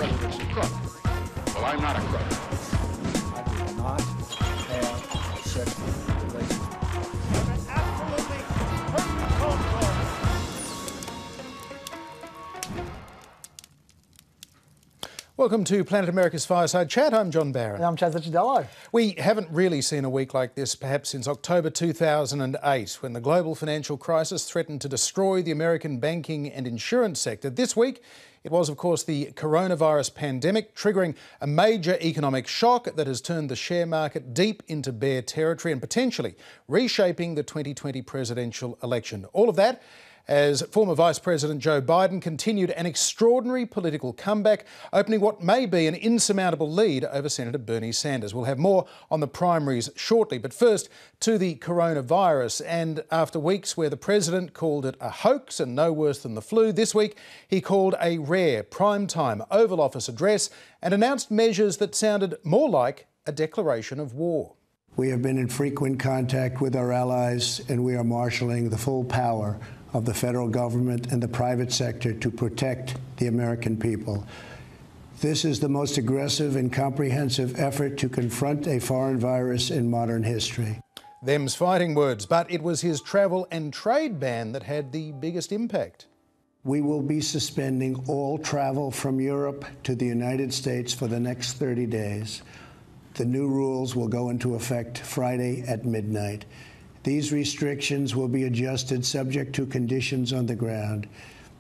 president's a crook. Well, I'm not a crook. I will not have sexual relations. An absolutely perfect phone call. Welcome to Planet America's Fireside Chat. I'm John Barron. And I'm Chas Licciardello. We haven't really seen a week like this perhaps since October 2008, when the global financial crisis threatened to destroy the American banking and insurance sector. This week, it was, of course, the coronavirus pandemic, triggering a major economic shock that has turned the share market deep into bear territory and potentially reshaping the 2020 presidential election. All of that as former Vice President Joe Biden continued an extraordinary political comeback, opening what may be an insurmountable lead over Senator Bernie Sanders. We'll have more on the primaries shortly, but first to the coronavirus. And after weeks where the president called it a hoax and no worse than the flu, this week he called a rare primetime Oval Office address and announced measures that sounded more like a declaration of war. We have been in frequent contact with our allies, and we are marshalling the full power of the federal government and the private sector to protect the American people. This is the most aggressive and comprehensive effort to confront a foreign virus in modern history. Them's fighting words, but it was his travel and trade ban that had the biggest impact. We will be suspending all travel from Europe to the United States for the next 30 days. The new rules will go into effect Friday at midnight. These restrictions will be adjusted subject to conditions on the ground.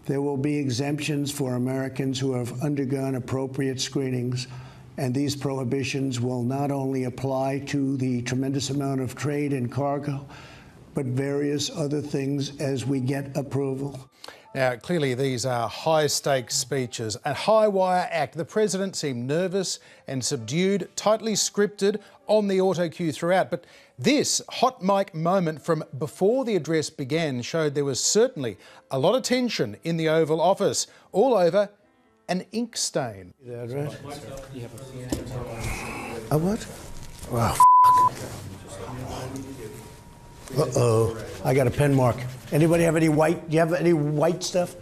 There will be exemptions for Americans who have undergone appropriate screenings, and these prohibitions will not only apply to the tremendous amount of trade and cargo, but various other things as we get approval. Now, clearly these are high-stakes speeches, a high-wire act. The president seemed nervous and subdued, tightly scripted on the auto cue throughout. But this hot mic moment from before the address began showed there was certainly a lot of tension in the Oval Office, all over an ink stain. Is that right? A what? Oh, uh-oh. I got a pen mark. Anybody have any white? Do you have any white stuff?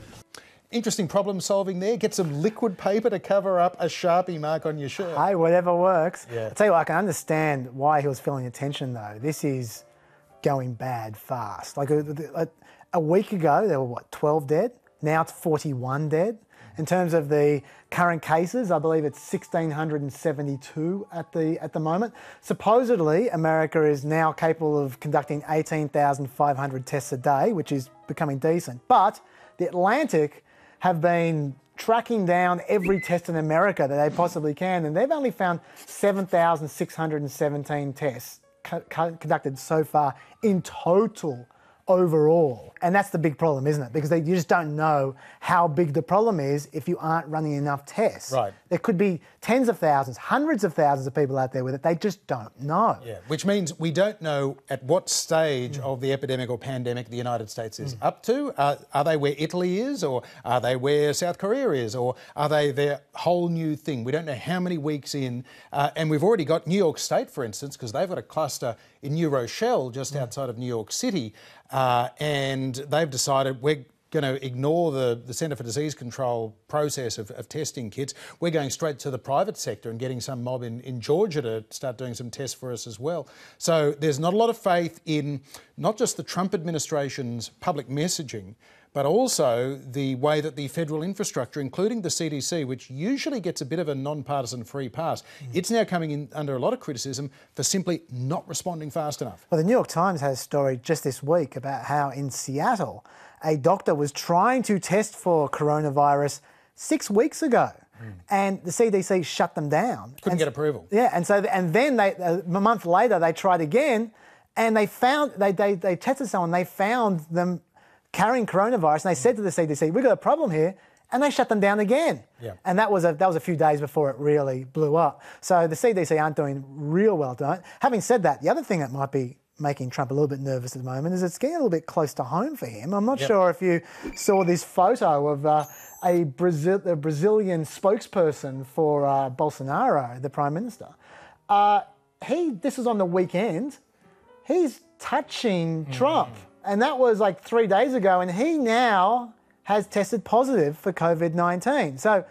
Interesting problem solving there. Get some liquid paper to cover up a Sharpie mark on your shirt. Hey, whatever works. Yeah. I'll tell you what, I can understand why he was feeling the tension though. This is going bad fast. Like a week ago, there were, what, 12 dead? Now it's 41 dead. In terms of the current cases, I believe it's 1,672 at the moment. Supposedly, America is now capable of conducting 18,500 tests a day, which is becoming decent. But the Atlantic have been tracking down every test in America that they possibly can, and they've only found 7,617 tests conducted so far in total overall. And that's the big problem, isn't it? Because you just don't know how big the problem is if you aren't running enough tests. Right. There could be tens of thousands, hundreds of thousands of people out there with it. They just don't know. Yeah, which means we don't know at what stage of the epidemic or pandemic the United States is up to. Are they where Italy is, or are they where South Korea is, or are they their whole new thing? We don't know how many weeks in. And we've already got New York State, for instance, because they've got a cluster in New Rochelle, just outside of New York City. And they've decided we're going to ignore the Centre for Disease Control process of testing kits. We're going straight to the private sector and getting some mob in Georgia to start doing some tests for us as well. So there's not a lot of faith in not just the Trump administration's public messaging, but also the way that the federal infrastructure, including the CDC, which usually gets a bit of a non-partisan free pass, it's now coming in under a lot of criticism for simply not responding fast enough. Well, the New York Times has a story just this week about how in Seattle, a doctor was trying to test for coronavirus 6 weeks ago, and the CDC shut them down. Couldn't get approval. Yeah, and then a month later they tried again, and they tested someone. They found them carrying coronavirus, and they said to the CDC, "We've got a problem here," and they shut them down again. Yeah. And that was a few days before it really blew up. So the CDC aren't doing real well, don't. Having said that, the other thing that might be making Trump a little bit nervous at the moment is it's getting a little bit close to home for him. I'm not sure if you saw this photo of a Brazilian spokesperson for Bolsonaro, the Prime Minister. This was on the weekend. He's touching Trump. And that was like 3 days ago, and he now has tested positive for COVID-19. So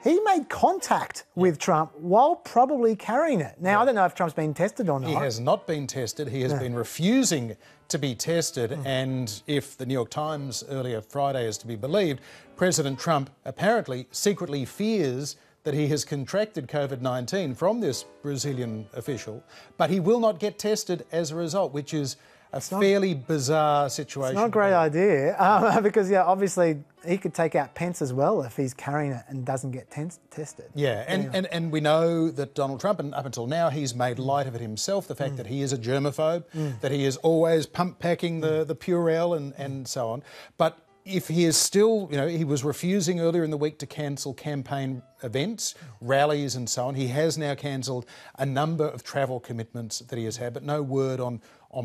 he made contact with Trump while probably carrying it. Now, I don't know if Trump's been tested or not. He has not been tested. He has been refusing to be tested. And if the New York Times earlier Friday is to be believed, President Trump apparently secretly fears that he has contracted COVID-19 from this Brazilian official, but he will not get tested as a result, which is a fairly bizarre situation. It's not a great idea because, obviously he could take out Pence as well if he's carrying it and doesn't get tested. Yeah, and we know that Donald Trump, and up until now, he's made light of it himself, the fact that he is a germaphobe, that he is always pump-packing the Purell and so on. But if he is still, he was refusing earlier in the week to cancel campaign events, rallies and so on. He has now cancelled a number of travel commitments that he has had, but no word on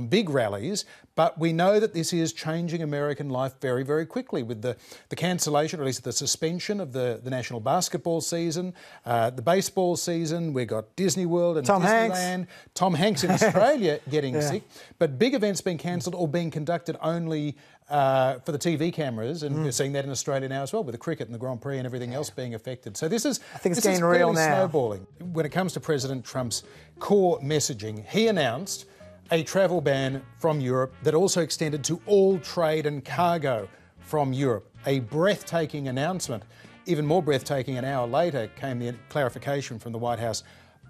big rallies. But we know that this is changing American life very, very quickly with the cancellation, or at least the suspension of the National Basketball season, the baseball season. We've got Disney World and Disneyland. Tom Hanks in Australia getting sick. But big events being cancelled or being conducted only for the TV cameras, and we're seeing that in Australia now as well, with the cricket and the Grand Prix and everything else being affected. So this is, I think it's getting real now. Snowballing. When it comes to President Trump's core messaging, he announced a travel ban from Europe that also extended to all trade and cargo from Europe. A breathtaking announcement. Even more breathtaking, an hour later came the clarification from the White House.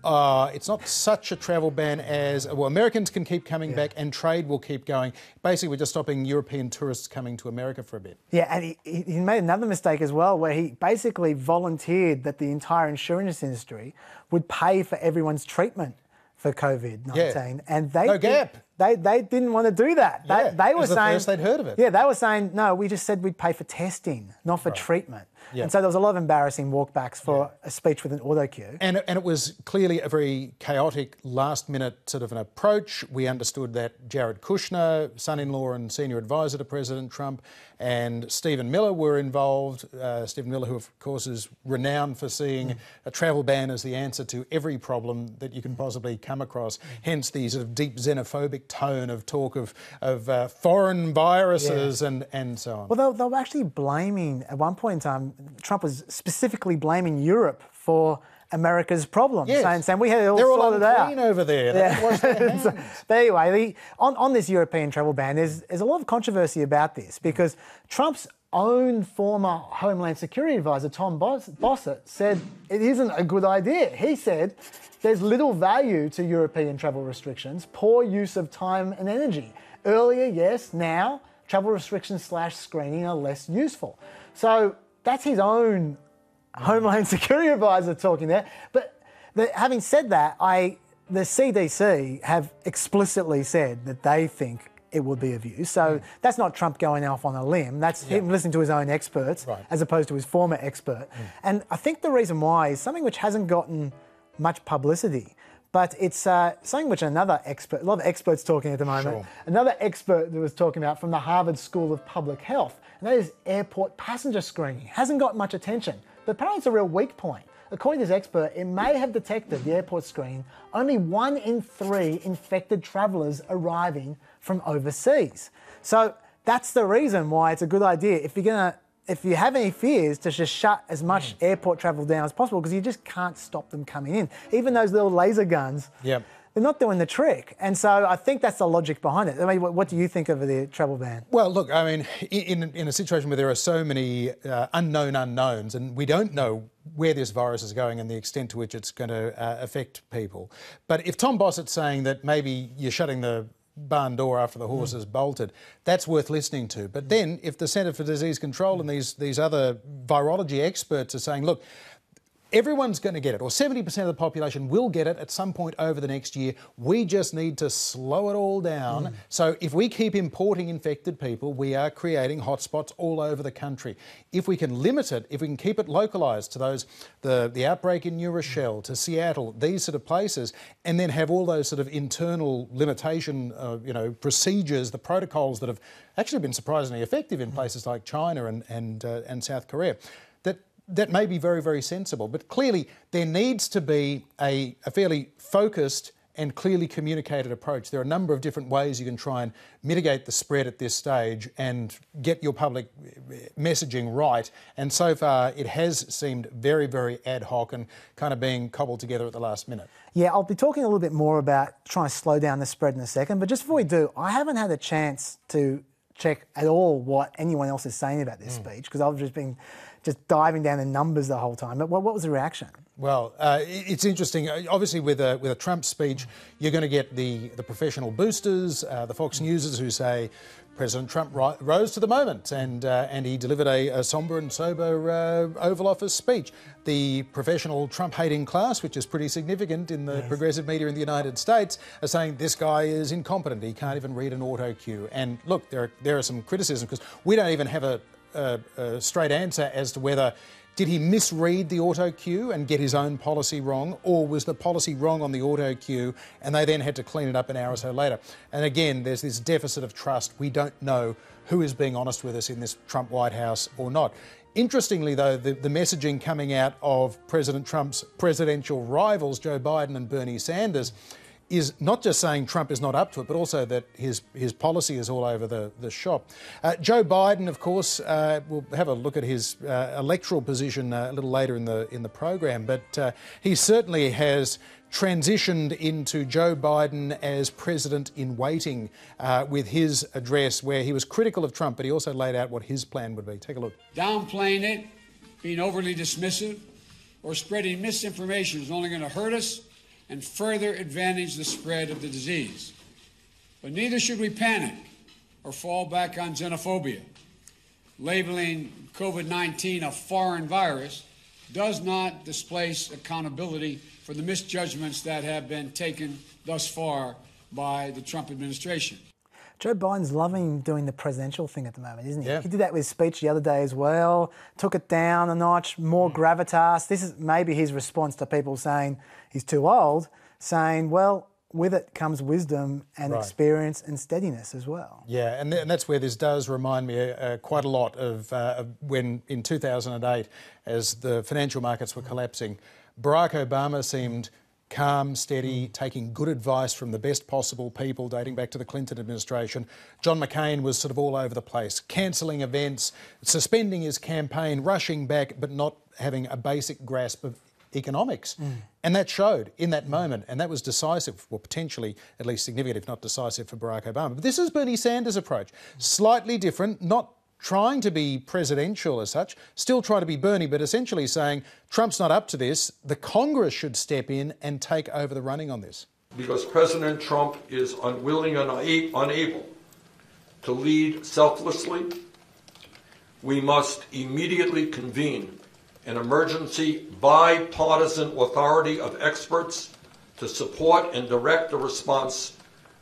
It's not such a travel ban as, Americans can keep coming back and trade will keep going. Basically, we're just stopping European tourists coming to America for a bit. Yeah, and he made another mistake as well, where he basically volunteered that the entire insurance industry would pay for everyone's treatment for COVID-19, and they didn't want to do that. They were saying, first they'd heard of it. Yeah, they were saying, no, we just said we'd pay for testing, not for treatment. And so there was a lot of embarrassing walkbacks for a speech with an auto cue. And it was clearly a very chaotic, last-minute sort of an approach. We understood that Jared Kushner, son-in-law and senior advisor to President Trump, and Stephen Miller were involved. Stephen Miller, who of course is renowned for seeing a travel ban as the answer to every problem that you can possibly come across. Hence the sort of deep xenophobic tone of talk of foreign viruses and so on. Well, they were actually blaming, at one point in time, Trump was specifically blaming Europe for America's problems, saying we had it all sorted out. They're all over there. They wash their hands. But anyway, on this European travel ban, there's a lot of controversy about this because Trump's own former Homeland Security advisor, Tom Bossett, said it isn't a good idea. He said there's little value to European travel restrictions, poor use of time and energy. Earlier, yes, now travel restrictions / screening are less useful. So that's his own Homeland Security advisor talking there. But having said that, the CDC have explicitly said that they think it would be of use. So that's not Trump going off on a limb. That's him listening to his own experts as opposed to his former expert. And I think the reason why is something which hasn't gotten much publicity, but it's something which another expert, a lot of experts talking at the moment, another expert that was talking about from the Harvard School of Public Health, and that is airport passenger screening. Hasn't got much attention, but apparently it's a real weak point. According to this expert, it may have detected the airport screen only 1 in 3 infected travellers arriving from overseas. So that's the reason why it's a good idea if you have any fears, to just shut as much airport travel down as possible, because you just can't stop them coming in. Even those little laser guns, they're not doing the trick. And so I think that's the logic behind it. I mean, what do you think of the travel ban? Well, look, I mean, in a situation where there are so many unknown unknowns, and we don't know where this virus is going and the extent to which it's going to affect people. But if Tom Bossett's saying that maybe you're shutting the barn door after the horse has bolted, that's worth listening to. But then if the Centre for Disease Control and these other virology experts are saying, look, everyone's going to get it, or 70% of the population will get it at some point over the next year. We just need to slow it all down. So if we keep importing infected people, we are creating hotspots all over the country. If we can limit it, if we can keep it localised to those, the outbreak in New Rochelle, to Seattle, these sort of places, and then have all those sort of internal limitation, procedures, the protocols that have actually been surprisingly effective in places like China and South Korea, that may be very, very sensible. But clearly there needs to be a fairly focused and clearly communicated approach. There are a number of different ways you can try and mitigate the spread at this stage and get your public messaging right. And so far, it has seemed very, very ad hoc and kind of being cobbled together at the last minute. Yeah, I'll be talking a little bit more about trying to slow down the spread in a second. But just before we do, I haven't had a chance to check at all what anyone else is saying about this speech, because I've just been diving down the numbers the whole time. But what was the reaction? Well, it's interesting. Obviously, with a Trump speech, you're going to get the professional boosters, the Fox Newsers who say President Trump rose to the moment and he delivered a sombre and sober Oval Office speech. The professional Trump-hating class, which is pretty significant in the progressive media in the United States, are saying this guy is incompetent. He can't even read an auto cue. And look, there are some criticism because we don't even have a straight answer as to whether did he misread the auto cue and get his own policy wrong, or was the policy wrong on the auto cue and they then had to clean it up an hour or so later? And again, there's this deficit of trust. We don't know who is being honest with us in this Trump White House or not. Interestingly, though, the messaging coming out of President Trump's presidential rivals, Joe Biden and Bernie Sanders, is not just saying Trump is not up to it, but also that his policy is all over the shop. Joe Biden, of course, we'll have a look at his electoral position a little later in the program, but he certainly has transitioned into Joe Biden as president in waiting with his address, where he was critical of Trump, but he also laid out what his plan would be. Take a look. Downplaying it, being overly dismissive, or spreading misinformation is only going to hurt us and further advantage the spread of the disease. But neither should we panic or fall back on xenophobia. Labeling COVID-19 a foreign virus does not displace accountability for the misjudgments that have been taken thus far by the Trump administration. Joe Biden's loving doing the presidential thing at the moment, isn't he? Yeah. He did that with his speech the other day as well, took it down a notch, more gravitas. This is maybe his response to people saying he's too old, saying, well, with it comes wisdom and experience and steadiness as well. Yeah, and that's where this does remind me quite a lot of when in 2008, as the financial markets were collapsing, Barack Obama seemed calm, steady, taking good advice from the best possible people dating back to the Clinton administration. John McCain was sort of all over the place, cancelling events, suspending his campaign, rushing back, but not having a basic grasp of economics. And that showed in that moment, and that was decisive, well, potentially at least significant, if not decisive, for Barack Obama. But this is Bernie Sanders' approach. Slightly different, not trying to be presidential as such, still trying to be Bernie, but essentially saying Trump's not up to this, the Congress should step in and take over the running on this. Because President Trump is unwilling and unable to lead selflessly, we must immediately convene an emergency bipartisan authority of experts to support and direct a response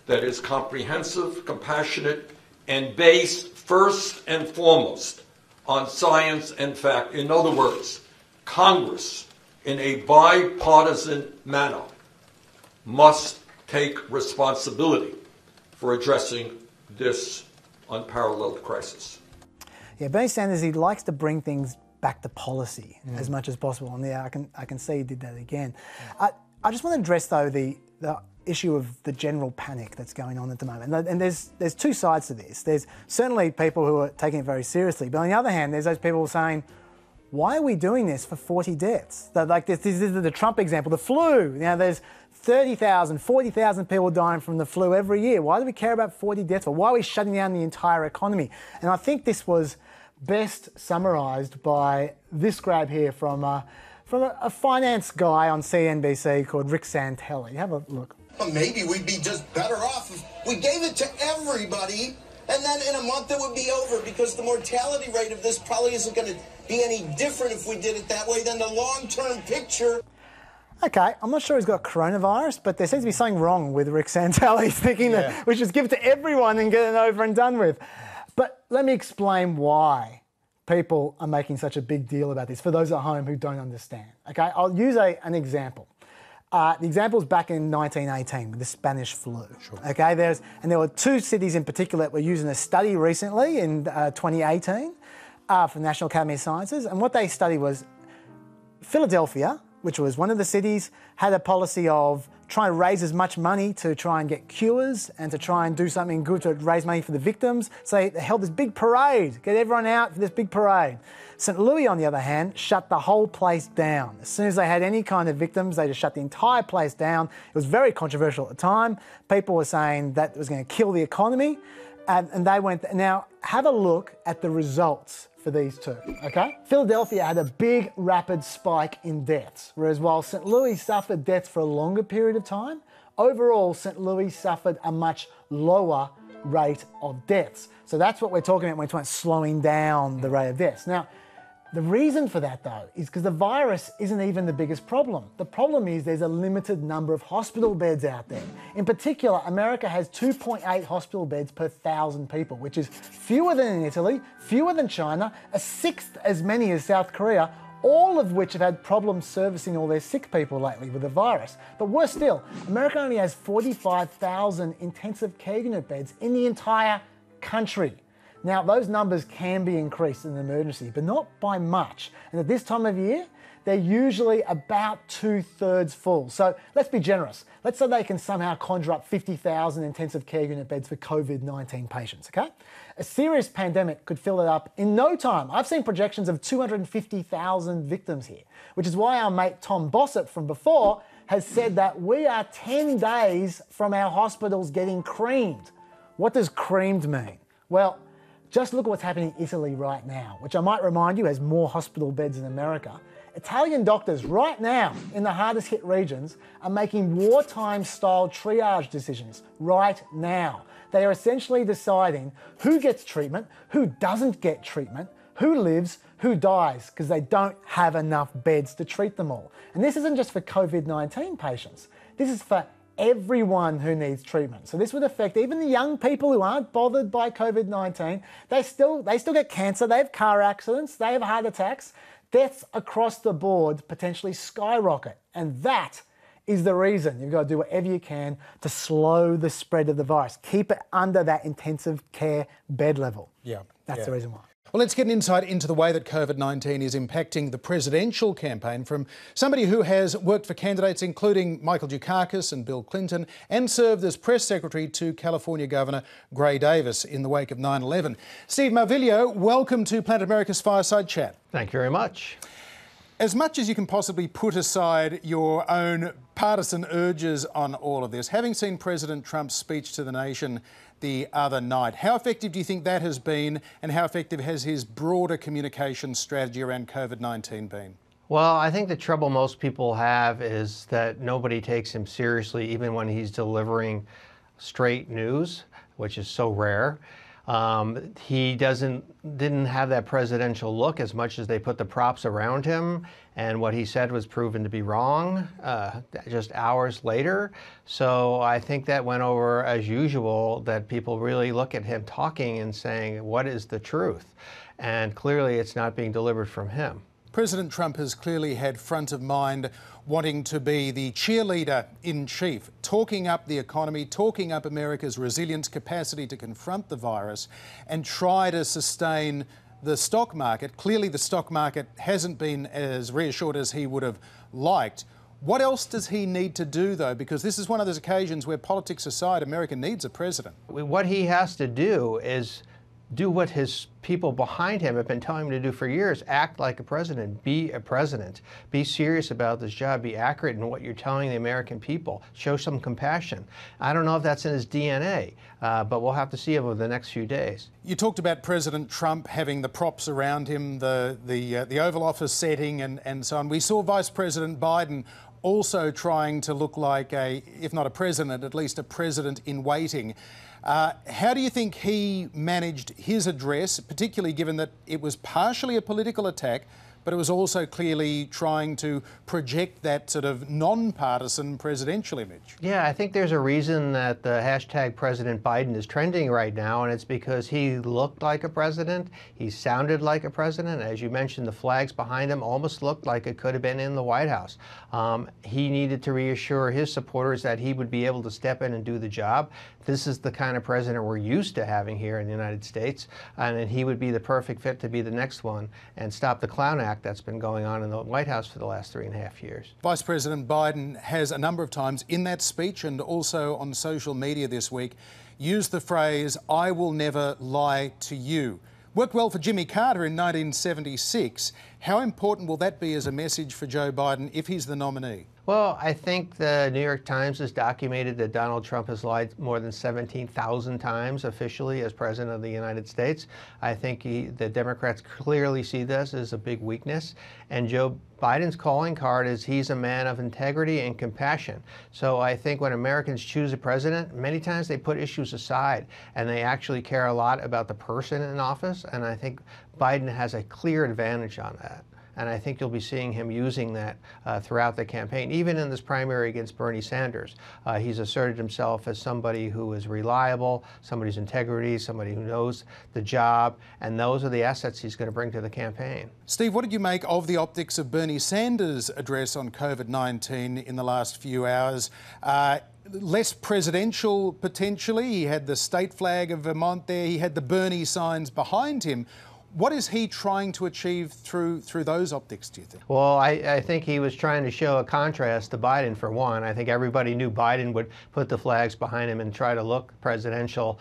that is comprehensive, compassionate, and based first and foremost on science and fact. In other words, Congress, in a bipartisan manner, must take responsibility for addressing this unparalleled crisis. Yeah, Bernie Sanders, he likes to bring things back to policy as much as possible. And yeah, I can see he did that again. I just want to address, though, the issue of the general panic that's going on at the moment. And there's two sides to this. There's certainly people who are taking it very seriously. But on the other hand, there's those people saying, why are we doing this for 40 deaths? Like this is the Trump example, the flu. Now, there's 30,000, 40,000 people dying from the flu every year. Why do we care about 40 deaths? Or why are we shutting down the entire economy? And I think this was best summarised by this grab here from a finance guy on CNBC called Rick Santelli. Have a look. Well, maybe we'd be just better off if we gave it to everybody, and then in a month it would be over, because the mortality rate of this probably isn't going to be any different if we did it that way than the long-term picture. Okay, I'm not sure he's got coronavirus, but there seems to be something wrong with Rick Santelli thinking that we should give it to everyone and get it over and done with. But let me explain why people are making such a big deal about this for those at home who don't understand. Okay, I'll use an example. The example is back in 1918 with the Spanish flu. Sure. Okay, there were two cities in particular that were using a study recently in 2018 for the National Academy of Sciences, and what they studied was Philadelphia, which was one of the cities, had a policy of trying to raise as much money to try and get cures and to try and do something good to raise money for the victims. So they held this big parade, get everyone out for this big parade. St. Louis, on the other hand, shut the whole place down. As soon as they had any kind of victims, they just shut the entire place down. It was very controversial at the time. People were saying that it was going to kill the economy. And they went, now have a look at the results for these two, okay? Philadelphia had a big, rapid spike in deaths, whereas while St. Louis suffered deaths for a longer period of time, overall St. Louis suffered a much lower rate of deaths. So that's what we're talking about when we're talking about slowing down the rate of deaths. Now, the reason for that, though, is because the virus isn't even the biggest problem. The problem is there's a limited number of hospital beds out there. In particular, America has 2.8 hospital beds per 1,000 people, which is fewer than in Italy, fewer than China, a sixth as many as South Korea, all of which have had problems servicing all their sick people lately with the virus. But worse still, America only has 45,000 intensive care unit beds in the entire country. Now, those numbers can be increased in an emergency, but not by much. And at this time of year, they're usually about 2/3 full. So let's be generous. Let's say they can somehow conjure up 50,000 intensive care unit beds for COVID-19 patients, okay? A serious pandemic could fill it up in no time. I've seen projections of 250,000 victims here, which is why our mate Tom Bossett from before has said that we are 10 days from our hospitals getting creamed. What does creamed mean? Well, just look at what's happening in Italy right now, which I might remind you has more hospital beds than America. Italian doctors right now in the hardest hit regions are making wartime style triage decisions right now. They are essentially deciding who gets treatment, who doesn't get treatment, who lives, who dies, because they don't have enough beds to treat them all. And this isn't just for COVID-19 patients. This is for everyone who needs treatment. So this would affect even the young people who aren't bothered by COVID-19. They still get cancer, they have car accidents, they have heart attacks. Deaths across the board potentially skyrocket. And that is the reason you've got to do whatever you can to slow the spread of the virus. Keep it under that intensive care bed level. That's the reason why. Well, let's get an insight into the way that COVID-19 is impacting the presidential campaign from somebody who has worked for candidates including Michael Dukakis and Bill Clinton and served as press secretary to California Governor Gray Davis in the wake of 9/11. Steve Marviglio, welcome to Planet America's Fireside Chat. Thank you very much. As much as you can possibly put aside your own partisan urges on all of this, having seen President Trump's speech to the nation the other night, how effective do you think that has been, and how effective has his broader communication strategy around COVID-19 been? Well, I think the trouble most people have is that nobody takes him seriously, even when he's delivering straight news, which is so rare. He didn't have that presidential look as much as they put the props around him, and what he said was proven to be wrong just hours later. So I think that went over as usual, that people really look at him talking and saying, what is the truth? And clearly it's not being delivered from him. President Trump has clearly had front of mind wanting to be the cheerleader in chief, talking up the economy, talking up America's resilience, capacity to confront the virus and try to sustain the stock market. Clearly the stock market hasn't been as reassured as he would have liked. What else does he need to do, though? Because this is one of those occasions where politics aside, America needs a president. What he has to do is do what his people behind him have been telling him to do for years. Act like a president. Be a president. Be serious about this job. Be accurate in what you're telling the American people. Show some compassion. I don't know if that's in his DNA, but we'll have to see over the next few days. You talked about President Trump having the props around him, the Oval Office setting and so on. We saw Vice President Biden also trying to look like if not a president, at least a president in waiting. How do you think he managed his address, particularly given that it was partially a political attack, but it was also clearly trying to project that sort of non-partisan presidential image? Yeah, I think there's a reason that the hashtag President Biden is trending right now, and it's because he looked like a president, he sounded like a president. As you mentioned, the flags behind him almost looked like it could have been in the White House. He needed to reassure his supporters that he would be able to step in and do the job. This is the kind of president we're used to having here in the United States, and he would be the perfect fit to be the next one and stop the clown act act that's been going on in the White House for the last 3.5 years. Vice President Biden has a number of times in that speech and also on social media this week used the phrase, "I will never lie to you." Worked well for Jimmy Carter in 1976. How important will that be as a message for Joe Biden if he's the nominee? Well, I think the New York Times has documented that Donald Trump has lied more than 17,000 times officially as President of the United States. I think the Democrats clearly see this as a big weakness. And Joe Biden's calling card is he's a man of integrity and compassion. So I think when Americans choose a president, many times they put issues aside and they actually care a lot about the person in office. And I think Biden has a clear advantage on that. And I think you'll be seeing him using that throughout the campaign, even in this primary against Bernie Sanders. He's asserted himself as somebody who is reliable, somebody's integrity, somebody who knows the job, and those are the assets he's going to bring to the campaign. Steve, what did you make of the optics of Bernie Sanders' address on COVID-19 in the last few hours? Less presidential, potentially. He had the state flag of Vermont there. He had the Bernie signs behind him. What is he trying to achieve through those optics, do you think? Well, I think he was trying to show a contrast to Biden, for one. I think everybody knew Biden would put the flags behind him and try to look presidential.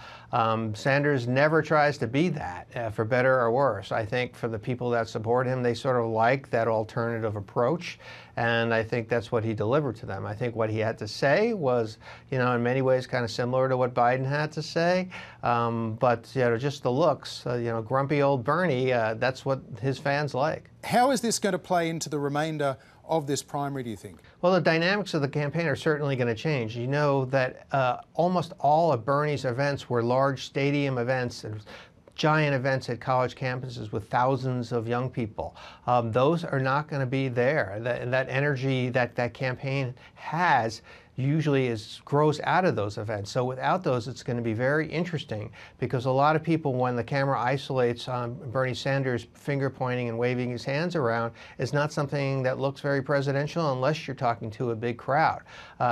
Sanders never tries to be that, for better or worse. I think for the people that support him, they sort of like that alternative approach. And I think that's what he delivered to them. I think what he had to say was, you know, in many ways kind of similar to what Biden had to say. But, you know, just the looks, you know, grumpy old Bernie, that's what his fans like. How is this going to play into the remainder of this primary, do you think? Well, the dynamics of the campaign are certainly going to change. You know that almost all of Bernie's events were large stadium events and giant events at college campuses with thousands of young people. Those are not going to be there. That energy that campaign has usually grows out of those events. So without those, it's going to be very interesting because a lot of people, when the camera isolates on Bernie Sanders finger pointing and waving his hands around, is not something that looks very presidential unless you're talking to a big crowd.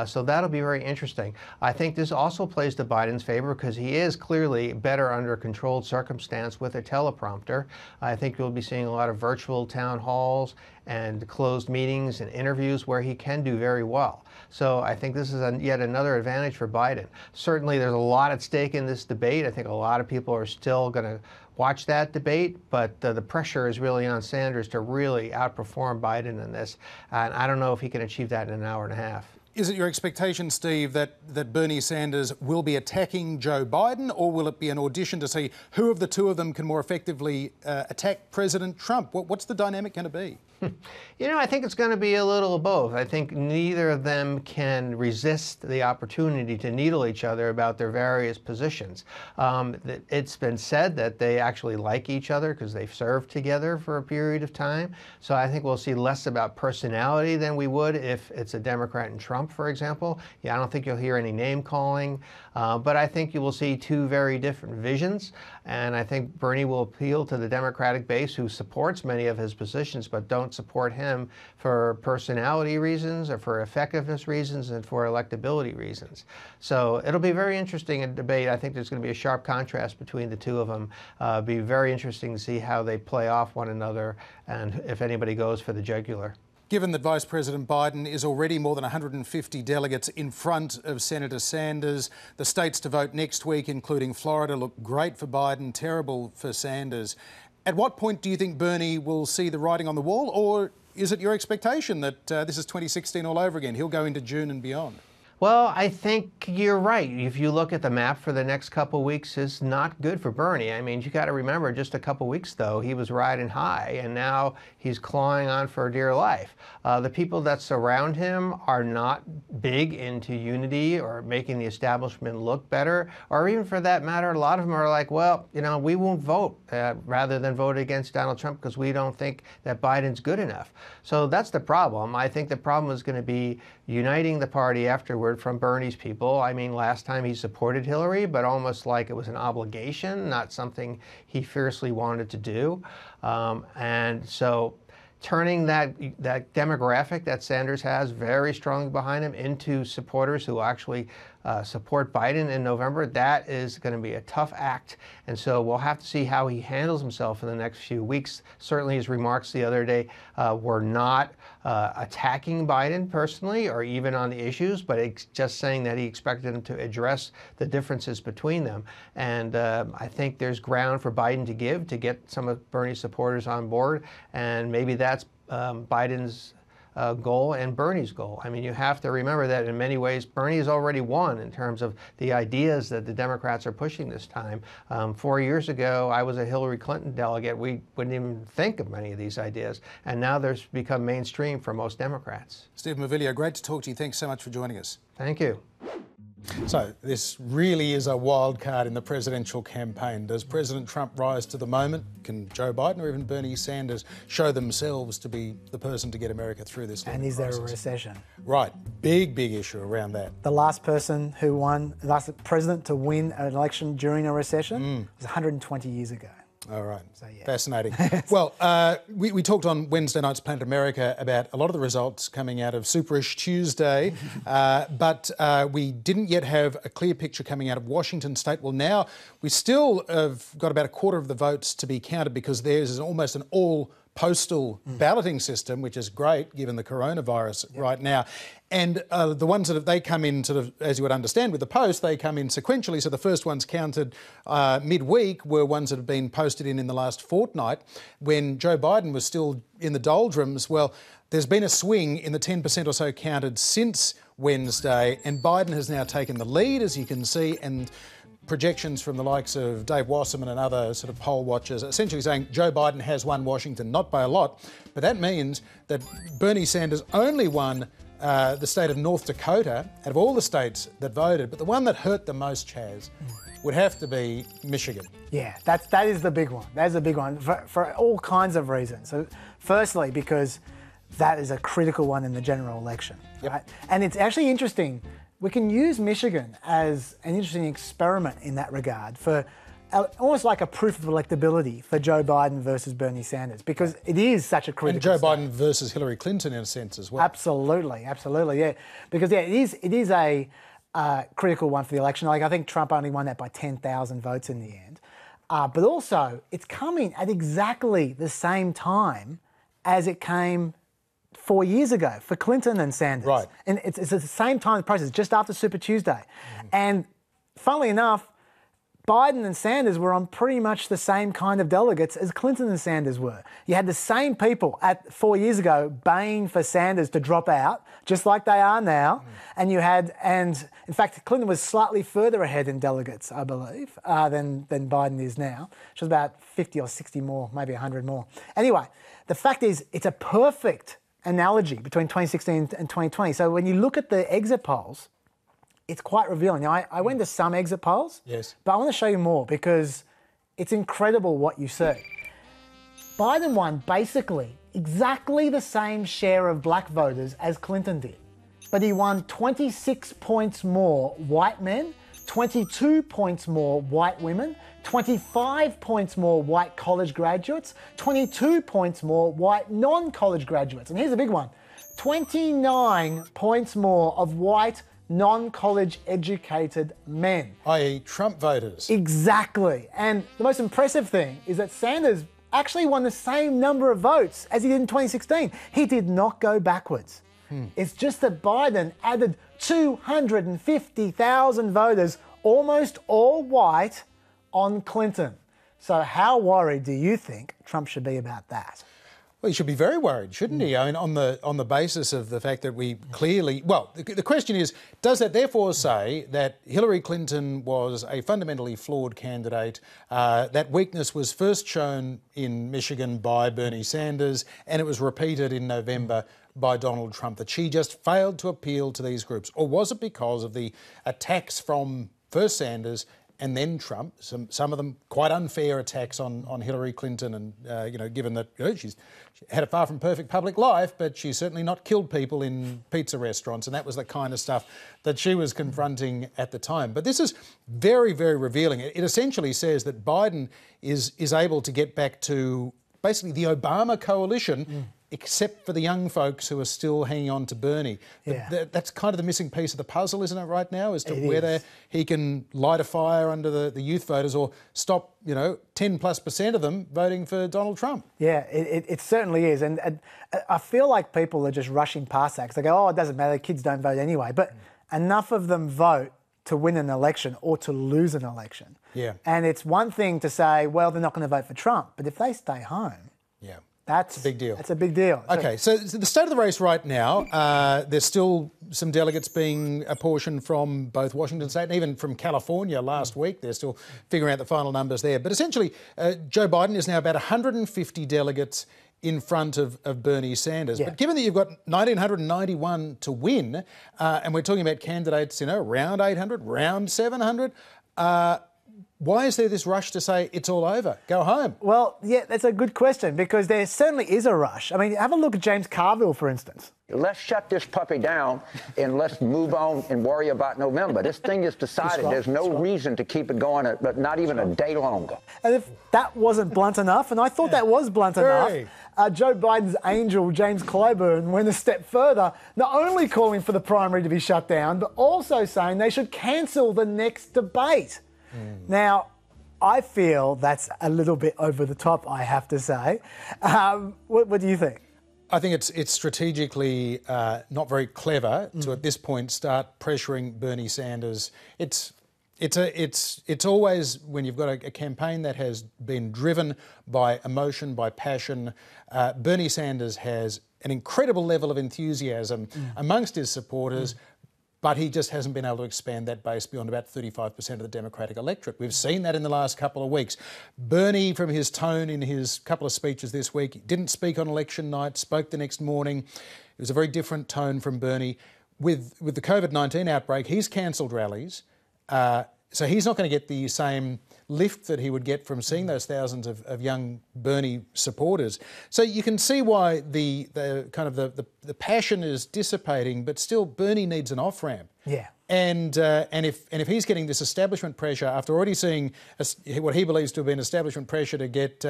So that'll be very interesting. I think this also plays to Biden's favor because he is clearly better under controlled circumstance with a teleprompter. I think we'll be seeing a lot of virtual town halls and closed meetings and interviews where he can do very well. So I think this is yet another advantage for Biden. Certainly there's a lot at stake in this debate. I think a lot of people are still going to watch that debate, but the pressure is really on Sanders to really outperform Biden in this. And I don't know if he can achieve that in an hour and a half. Is it your expectation, Steve, that Bernie Sanders will be attacking Joe Biden, or will it be an audition to see who of the two of them can more effectively attack President Trump? What's the dynamic going to be? You know, I think it's going to be a little of both. I think neither of them can resist the opportunity to needle each other about their various positions. It's been said that they actually like each other because they've served together for a period of time. So I think we'll see less about personality than we would if it's a Democrat and Trump, for example. Yeah, I don't think you'll hear any name calling, but I think you will see two very different visions. And I think Bernie will appeal to the Democratic base who supports many of his positions but don't support him for personality reasons or for effectiveness reasons and for electability reasons. So it'll be very interesting in debate. I think there's going to be a sharp contrast between the two of them. Be very interesting to see how they play off one another and if anybody goes for the jugular. Given that Vice President Biden is already more than 150 delegates in front of Senator Sanders, the states to vote next week, including Florida, look great for Biden, terrible for Sanders. At what point do you think Bernie will see the writing on the wall, or is it your expectation that this is 2016 all over again? He'll go into June and beyond. Well, I think you're right. If you look at the map for the next couple of weeks, it's not good for Bernie. I mean, you got to remember, just a couple of weeks ago, he was riding high, and now he's clawing on for dear life. The people that surround him are not big into unity or making the establishment look better, or even for that matter, a lot of them are like, well, you know, we won't vote rather than vote against Donald Trump because we don't think that Biden's good enough. So that's the problem. I think the problem is going to be uniting the party afterward from Bernie's people. I mean, last time he supported Hillary, but almost like it was an obligation, not something he fiercely wanted to do. And so turning that demographic that Sanders has very strongly behind him into supporters who actually support Biden in November, that is going to be a tough act. And so we'll have to see how he handles himself in the next few weeks. Certainly his remarks the other day were not attacking Biden personally or even on the issues, but it's just saying that he expected him to address the differences between them. And I think there's ground for Biden to give to get some of Bernie's supporters on board. And maybe that's Biden's goal and Bernie's goal. I mean, you have to remember that in many ways, Bernie has already won in terms of the ideas that the Democrats are pushing this time. 4 years ago, I was a Hillary Clinton delegate. We wouldn't even think of many of these ideas. And now they've become mainstream for most Democrats. Stephen Mavilio, great to talk to you. Thanks so much for joining us. Thank you. So this really is a wild card in the presidential campaign. Does President Trump rise to the moment? Can Joe Biden or even Bernie Sanders show themselves to be the person to get America through this? And is there a recession? Right. Big issue around that. The last person who won, the last president to win an election during a recession was 120 years ago. All right. So, yeah. Fascinating. Well, we talked on Wednesday night's Planet America about a lot of the results coming out of Superish Tuesday, but we didn't yet have a clear picture coming out of Washington State. Well, now we still have got about a quarter of the votes to be counted because theirs is almost an all postal balloting system, which is great given the coronavirus right now. And the ones that they come in, sort of, as you would understand with the post, they come in sequentially. So the first ones counted midweek were ones that have been posted in the last fortnight when Joe Biden was still in the doldrums. Well, there's been a swing in the 10% or so counted since Wednesday, and Biden has now taken the lead, as you can see, and projections from the likes of Dave Wasserman and other sort of poll watchers essentially saying Joe Biden has won Washington, not by a lot, but that means that Bernie Sanders only won the state of North Dakota out of all the states that voted, but the one that hurt the most, Chas, would have to be Michigan. Yeah, that is the big one. That is a big one for all kinds of reasons. So firstly, because that is a critical one in the general election, right? And it's actually interesting. We can use Michigan as an interesting experiment in that regard for almost like a proof of electability for Joe Biden versus Bernie Sanders, because it is such a critical And Joe state. Biden versus Hillary Clinton in a sense as well. Absolutely, yeah. Because it is a critical one for the election. Like I think Trump only won that by 10,000 votes in the end. But also, it's coming at exactly the same time as it came 4 years ago for Clinton and Sanders. Right. And it's at the same time in the process, just after Super Tuesday. And funnily enough, Biden and Sanders were on pretty much the same kind of delegates as Clinton and Sanders were. You had the same people 4 years ago baying for Sanders to drop out, just like they are now. And in fact, Clinton was slightly further ahead in delegates, I believe, than Biden is now, which was about 50 or 60 more, maybe 100 more. Anyway, the fact is, it's a perfect analogy between 2016 and 2020. So when you look at the exit polls, it's quite revealing. Now, I went to some exit polls, but I want to show you more because it's incredible what you see. Biden won basically exactly the same share of black voters as Clinton did, but he won 26 points more white men, 22 points more white women, 25 points more white college graduates, 22 points more white non-college graduates. And here's the big one, 29 points more of white non-college educated men. i.e. Trump voters. Exactly. And the most impressive thing is that Sanders actually won the same number of votes as he did in 2016. He did not go backwards. It's just that Biden added 250,000 voters, almost all white, on Clinton. So how worried do you think Trump should be about that? Well, he should be very worried, shouldn't he? I mean, on the basis of the fact that we clearly... Well, the question is, does that therefore say that Hillary Clinton was a fundamentally flawed candidate? That weakness was first shown in Michigan by Bernie Sanders, and it was repeated in November by Donald Trump, that she just failed to appeal to these groups? Or was it because of the attacks from first Sanders and then Trump, some of them quite unfair attacks on Hillary Clinton, and given that she's had a far from perfect public life, but she's certainly not killed people in pizza restaurants, and that was the kind of stuff that she was confronting at the time. But this is very, very revealing. It essentially says that Biden is able to get back to basically the Obama coalition except for the young folks who are still hanging on to Bernie. Yeah. That's kind of the missing piece of the puzzle, isn't it, right now, as to It whether is. he can light a fire under the youth voters or stop, 10+% of them voting for Donald Trump. Yeah, it certainly is. And I feel like people are just rushing past that because they go, oh, it doesn't matter, kids don't vote anyway. But enough of them vote to win an election or to lose an election. Yeah. And it's one thing to say, well, they're not going to vote for Trump. But if they stay home, Yeah. that's a big deal. That's a big deal. Okay, so the state of the race right now, there's still some delegates being apportioned from both Washington State and even from California last week. They're still figuring out the final numbers there. But essentially, Joe Biden is now about 150 delegates in front of Bernie Sanders. Yeah. But given that you've got 1,991 to win, and we're talking about candidates, around 800, around 700, why is there this rush to say it's all over, go home? Well, yeah, that's a good question because there certainly is a rush. I mean, have a look at James Carville, for instance. Let's shut this puppy down and let's move on and worry about November. This thing is decided. There's no reason to keep it going, but not even a day longer. And if that wasn't blunt enough, and I thought that was blunt enough, Joe Biden's angel, James Clyburn, went a step further, not only calling for the primary to be shut down, but also saying they should cancel the next debate. Now, I feel that's a little bit over the top, I have to say. What do you think? I think it's strategically not very clever to at this point start pressuring Bernie Sanders. It's always when you've got a campaign that has been driven by emotion, by passion. Bernie Sanders has an incredible level of enthusiasm amongst his supporters. But he just hasn't been able to expand that base beyond about 35% of the Democratic electorate. We've seen that in the last couple of weeks. Bernie, from his tone in his couple of speeches this week, didn't speak on election night, spoke the next morning. It was a very different tone from Bernie. With the COVID-19 outbreak, he's cancelled rallies. So he's not going to get the same lift that he would get from seeing those thousands of young Bernie supporters. So you can see why the passion is dissipating, but still Bernie needs an off-ramp. Yeah. And if he's getting this establishment pressure after already seeing what he believes to have been establishment pressure to get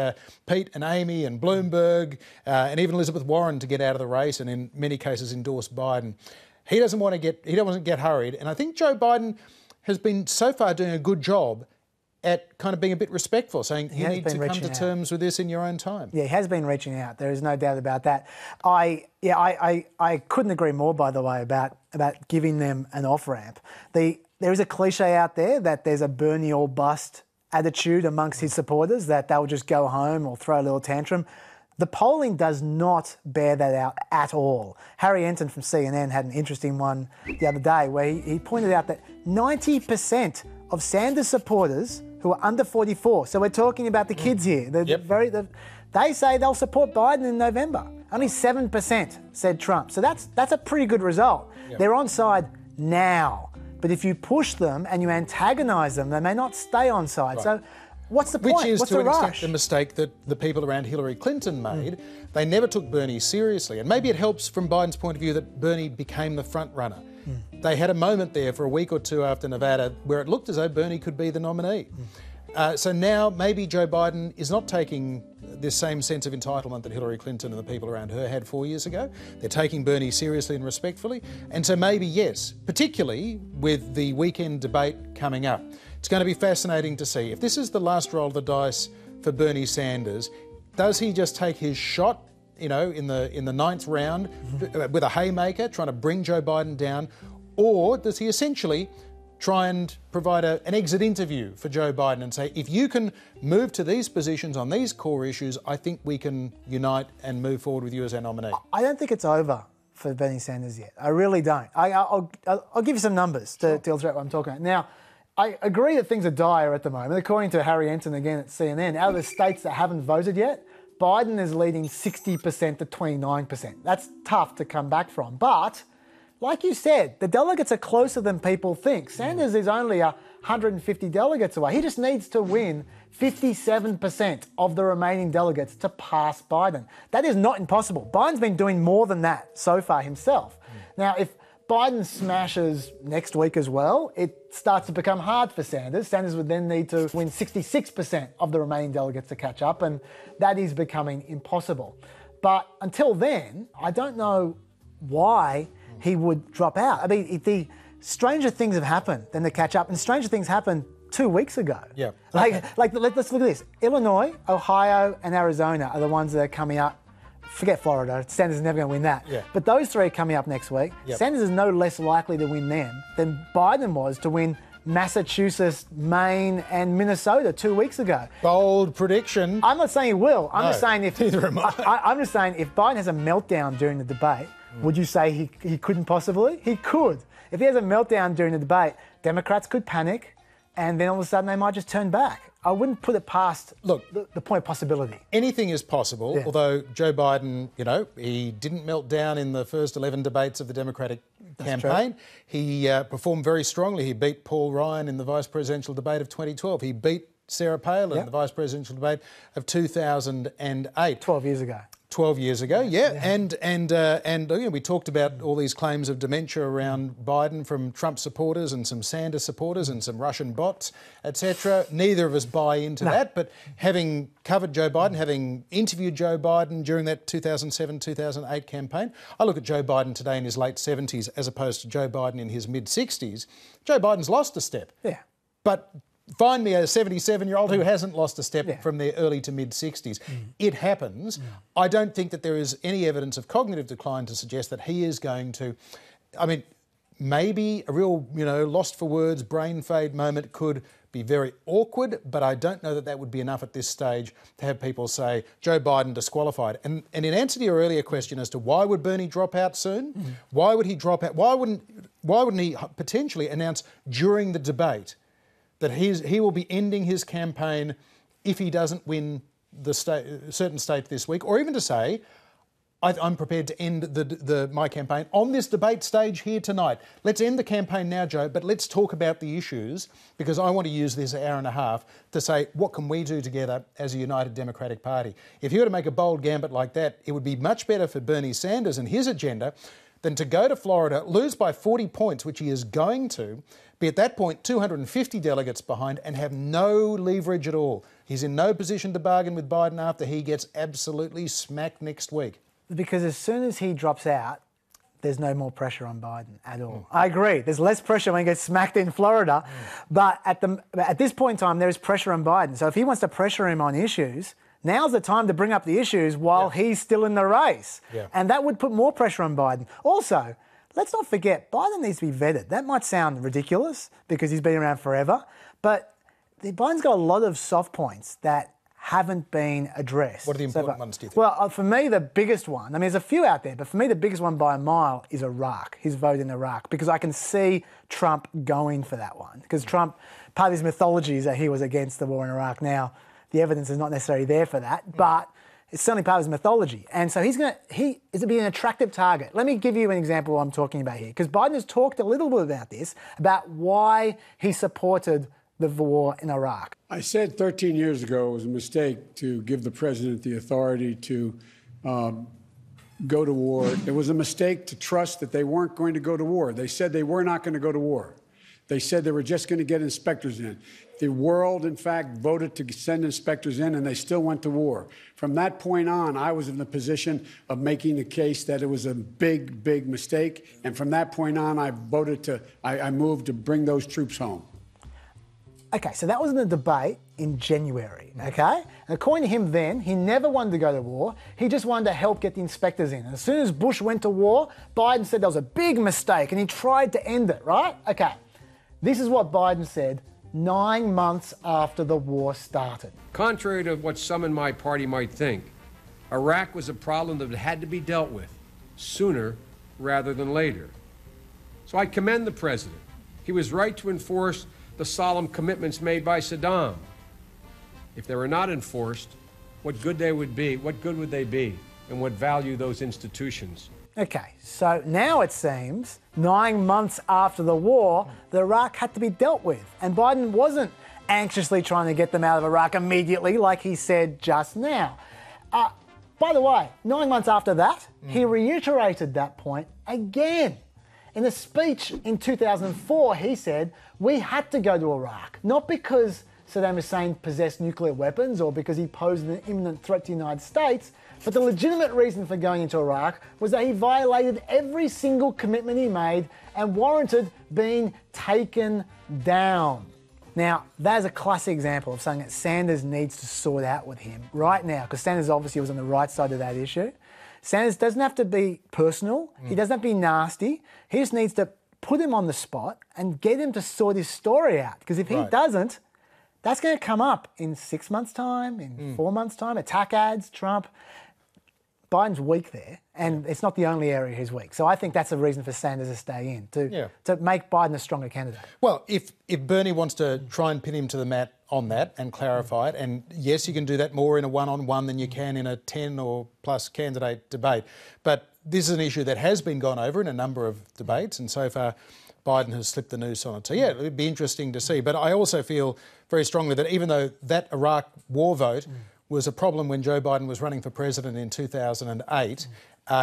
Pete and Amy and Bloomberg and even Elizabeth Warren to get out of the race and in many cases endorse Biden, he doesn't want to get hurried. And I think Joe Biden has been so far doing a good job at kind of being a bit respectful, saying you need to come to terms with this in your own time. Yeah, he has been reaching out. There is no doubt about that. I couldn't agree more, by the way, about giving them an off-ramp. There is a cliche out there that there's a Bernie or bust attitude amongst his supporters, that they'll just go home or throw a little tantrum. The polling does not bear that out at all. Harry Enton from CNN had an interesting one the other day where he pointed out that 90% of Sanders supporters who are under 44, so we're talking about the kids here, they say they'll support Biden in November. Only 7% said Trump. So that's a pretty good result. Yep. They're on side now. But if you push them and you antagonise them, they may not stay on side. Right. So what's the point? Which is, what's to an extent, the mistake that the people around Hillary Clinton made. They never took Bernie seriously. And maybe it helps from Biden's point of view that Bernie became the front runner. They had a moment there for a week or two after Nevada where it looked as though Bernie could be the nominee. So now maybe Joe Biden is not taking this same sense of entitlement that Hillary Clinton and the people around her had 4 years ago. They're taking Bernie seriously and respectfully. And so maybe, yes, particularly with the weekend debate coming up, it's going to be fascinating to see if this is the last roll of the dice for Bernie Sanders. Does he just take his shot, in the ninth round with a haymaker, trying to bring Joe Biden down, or does he essentially try and provide an exit interview for Joe Biden and say, if you can move to these positions on these core issues, I think we can unite and move forward with you as our nominee? I don't think it's over for Bernie Sanders yet. I really don't. I'll give you some numbers to illustrate what I'm talking about. Now, I agree that things are dire at the moment. According to Harry Enton again at CNN, out of the states that haven't voted yet, Biden is leading 60% to 29%. That's tough to come back from. But, like you said, the delegates are closer than people think. Sanders is only 150 delegates away. He just needs to win 57% of the remaining delegates to pass Biden. That is not impossible. Biden's been doing more than that so far himself. Now, if Biden smashes next week as well, it starts to become hard for Sanders. Sanders would then need to win 66% of the remaining delegates to catch up, and that is becoming impossible. But until then, I don't know why he would drop out. I mean, the stranger things have happened than to catch up, and stranger things happened 2 weeks ago. Yeah. Let's look at this. Illinois, Ohio, and Arizona are the ones that are coming up. Forget Florida. Sanders is never going to win that. Yeah. But those three are coming up next week. Yep. Sanders is no less likely to win them than Biden was to win Massachusetts, Maine, and Minnesota 2 weeks ago. Bold prediction. I'm not saying he will. I'm No, just saying if neither am I. I'm just saying if Biden has a meltdown during the debate, would you say he couldn't possibly? He could. If he has a meltdown during the debate, Democrats could panic, and then all of a sudden they might just turn back. I wouldn't put it past the point of possibility. Anything is possible, Yeah. although Joe Biden, he didn't melt down in the first 11 debates of the Democratic campaign. true. He performed very strongly. He beat Paul Ryan in the vice presidential debate of 2012. He beat Sarah Palin in the vice presidential debate of 2008. 12 years ago. 12 years ago, yeah. And we talked about all these claims of dementia around Biden from Trump supporters and some Sanders supporters and some Russian bots, etc. Neither of us buy into that, but having covered Joe Biden, having interviewed Joe Biden during that 2007-2008 campaign, I look at Joe Biden today in his late 70s as opposed to Joe Biden in his mid-60s. Joe Biden's lost a step. Yeah. But find me a 77-year-old who hasn't lost a step from their early to mid-60s. It happens. I don't think that there is any evidence of cognitive decline to suggest that he is going to... I mean, maybe a real, lost for words, brain fade moment could be very awkward, but I don't know that that would be enough at this stage to have people say, Joe Biden disqualified. And in answer to your earlier question as to why would Bernie drop out soon, why would he drop out? Why wouldn't he potentially announce during the debate that he will be ending his campaign if he doesn't win the certain state this week, or even to say, I'm prepared to end my campaign on this debate stage here tonight. Let's end the campaign now, Joe, but let's talk about the issues, because I want to use this hour and a half to say, what can we do together as a united Democratic Party? If you were to make a bold gambit like that, it would be much better for Bernie Sanders and his agenda than to go to Florida, lose by 40 points, which he is going to, be at that point 250 delegates behind and have no leverage at all. He's in no position to bargain with Biden after he gets absolutely smacked next week. Because as soon as he drops out, there's no more pressure on Biden at all. I agree. There's less pressure when he gets smacked in Florida. But at this point in time, there is pressure on Biden. So if he wants to pressure him on issues, now's the time to bring up the issues while he's still in the race. And that would put more pressure on Biden. Also, let's not forget, Biden needs to be vetted. That might sound ridiculous because he's been around forever, but Biden's got a lot of soft points that haven't been addressed. What are the important ones, do you think? Well, for me, the biggest one, I mean, there's a few out there, but for me, the biggest one by a mile is Iraq, his vote in Iraq, because I can see Trump going for that one. Because Trump, part of his mythology is that he was against the war in Iraq. Now, the evidence is not necessarily there for that, but it's certainly part of his mythology. And so he's going to be an attractive target. Let me give you an example of what I'm talking about here, because Biden has talked a little bit about this, about why he supported the war in Iraq. I said 13 years ago it was a mistake to give the president the authority to go to war. It was a mistake to trust that they weren't going to go to war. They said they were not going to go to war. They said they were just going to get inspectors in. The world, in fact, voted to send inspectors in, and they still went to war. From that point on, I was in the position of making the case that it was a big, big mistake. And from that point on, I moved to bring those troops home. Okay, so that was in the debate in January, okay? And according to him then, he never wanted to go to war. He just wanted to help get the inspectors in. And as soon as Bush went to war, Biden said that was a big mistake, and he tried to end it, right? Okay, this is what Biden said 9 months after the war started. Contrary to what some in my party might think, Iraq was a problem that had to be dealt with sooner rather than later. So I commend the president. He was right to enforce the solemn commitments made by Saddam. If they were not enforced, what good would they be, and what value those institutions? Okay, so now it seems 9 months after the war, the Iraq had to be dealt with. And Biden wasn't anxiously trying to get them out of Iraq immediately like he said just now. By the way, 9 months after that, he reiterated that point again. In a speech in 2004, he said, we had to go to Iraq, not because Saddam Hussein possessed nuclear weapons or because he posed an imminent threat to the United States, but the legitimate reason for going into Iraq was that he violated every single commitment he made and warranted being taken down. Now, that is a classic example of something that Sanders needs to sort out with him right now, because Sanders obviously was on the right side of that issue. Sanders doesn't have to be personal. He doesn't have to be nasty. He just needs to put him on the spot and get him to sort his story out. Because if he doesn't, that's going to come up in 6 months' time, in 4 months' time. Attack ads, Trump. Biden's weak there, and it's not the only area he's weak. So I think that's a reason for Sanders to stay in, to make Biden a stronger candidate. Well, if Bernie wants to try and pin him to the mat on that and clarify it, and yes, you can do that more in a one-on-one than you can in a 10 or plus candidate debate. But this is an issue that has been gone over in a number of debates, and so far Biden has slipped the noose on it. So yeah, it'd be interesting to see. But I also feel very strongly that even though that Iraq war vote was a problem when Joe Biden was running for president in 2008.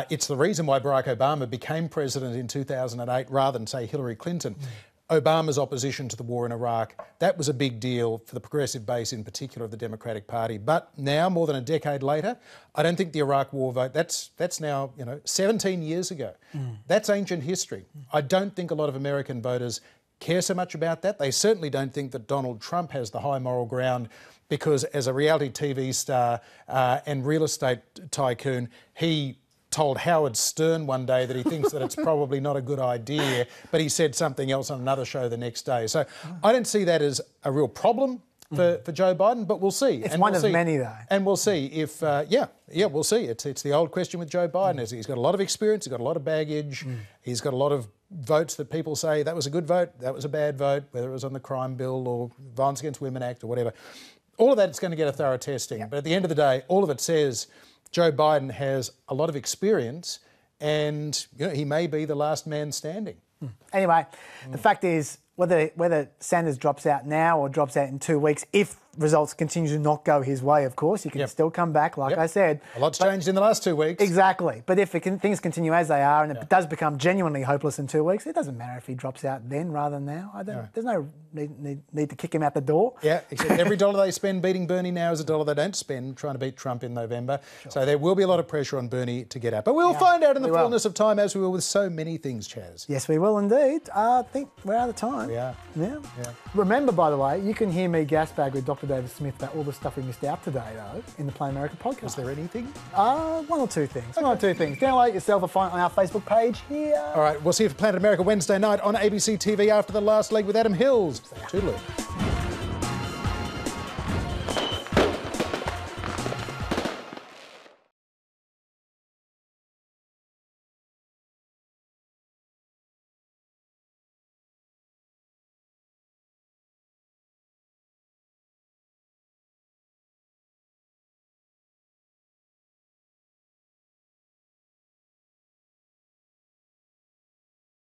It's the reason why Barack Obama became president in 2008 rather than, say, Hillary Clinton. Obama's opposition to the war in Iraq, that was a big deal for the progressive base in particular of the Democratic Party. But now, more than a decade later, I don't think the Iraq war vote, that's now, 17 years ago. That's ancient history. I don't think a lot of American voters care so much about that. They certainly don't think that Donald Trump has the high moral ground because as a reality TV star and real estate tycoon, he told Howard Stern one day that he thinks that it's probably not a good idea, but he said something else on another show the next day. So I don't see that as a real problem for Joe Biden, but we'll see. It's one of many, though. And we'll see if, we'll see. It's the old question with Joe Biden. He's got a lot of experience, he's got a lot of baggage, he's got a lot of votes that people say that was a good vote, that was a bad vote, whether it was on the crime bill or Violence Against Women Act or whatever. All of that's going to get a thorough testing. But at the end of the day, all of it says Joe Biden has a lot of experience and he may be the last man standing. Anyway, the fact is, whether Sanders drops out now or drops out in 2 weeks, if results continue to not go his way, of course, he can still come back, like I said. A lot's changed in the last 2 weeks. Exactly. But if things continue as they are and it does become genuinely hopeless in 2 weeks, it doesn't matter if he drops out then rather than now. There's no need to kick him out the door. Yeah, except every dollar they spend beating Bernie now is a dollar they don't spend trying to beat Trump in November. Sure. So there will be a lot of pressure on Bernie to get out. But we'll find out in the fullness of time, as we will with so many things, Chas. Yes, we will indeed. I think we're out of time. We are. Yeah. Remember, by the way, you can hear me gasbag with Dr. David Smith about all the stuff we missed out today, though, in the Play America podcast. Was there anything? One or two things. Okay. One or two things. Download yourself a find on our Facebook page here. All right, we'll see you for Planet America Wednesday night on ABC TV after the last leg with Adam Hills. Toodaloo.